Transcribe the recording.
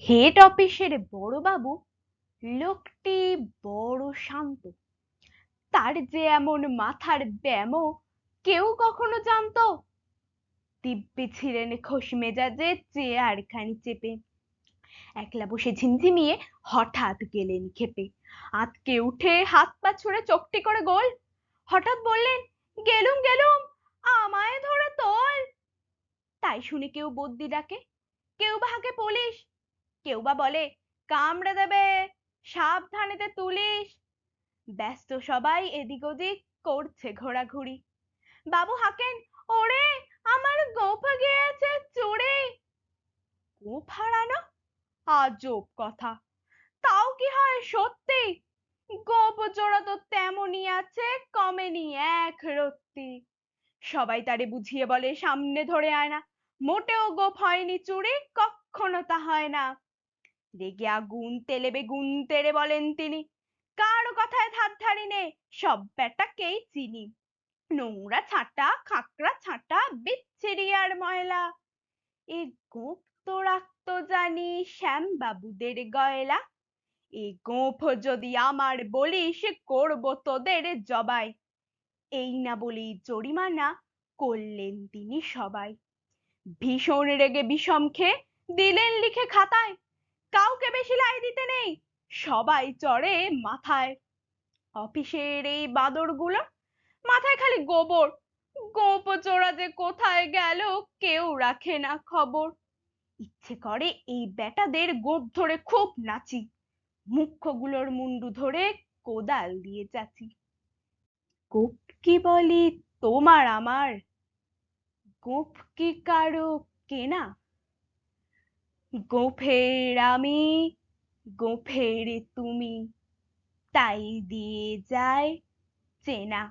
Head অফিসের বড়বাবু লোকটি বড় শান্ত। তার যে এমন মাথার ব্যামো কেউ কখনো জানতো? দিব্যি ছিলেন খোশ মেজাজে চেয়ারখানি চেপে, একলা বসে ঝিমঝিমিয়ে হঠাৎ গেলেন ক্ষেপে। আঁতকে উঠে হাত পা ছুড়ে চোখটি করে গোল, হঠাৎ বললেন, গেলুম গেলুম, আমায় ধরে তোল। তাই শুনে কেউ বদ্যি ডাকে, কেউ বা হাঁকে পুলিশ, কেউ বা বলে, কামড়ে দেবে, সাবধানেতে তুলিস। ব্যস্ত সবাই এদিক ওদিক করছে ঘোরাঘুরি। বাবু হাঁকেন, ওরে আমার গোঁফ গিয়েছে চুড়ি। গোঁফ হারানো? আজব কথা, তাও কি হয় সত্যি? গোঁফ জোড়া তো তেমনই আছে, কমেনি এক রত্তি। সবাই তারে বুঝিয়ে বলে, সামনে ধরে আয় না, মোটেও গোঁফ হয়নি চুড়ি, কখনো তা হয় না। রেগে আগুন তেলে বেগুন তেড়ে বলেন তিনি, কারো কথায় ধার ধারি নে, সব বেটাকেই চিনি। নোংরা ছাঁটা, খাকরা ছাঁটা, বিচ্ছিরি আর ময়লা। এ গোঁফ তো রাখতো জানি শ্যাম বাবুদের গয়লা। এ গোঁফ যদি আমার বলিস, করব তোদের জবাই। এই না বলেই জরিমানা করলেন তিনি সবাই। ভীষণ রেগে বিষম খেয়ে দিলেন লিখে খাতায়, কাউকে বেশি লাই দিতে নেই, সবাই চড়ে মাথায়। অফিসের এই বাঁদরগুলো মাথায় খালি গোবর, গোপ চোরা যে কোথায় গেল কেউ রাখে না খবর। ইচ্ছে করে এই বেটাদের গোপ ধরে খুব নাচি, মুখ্যগুলোর মুন্ডু ধরে কোদাল দিয়ে চাচি। গোপ কি বলি তোমার আমার, গোপ কি কারো কেনা? গোফের আমি, গোফের তুমি, তাই দিয়ে যায় চেনা।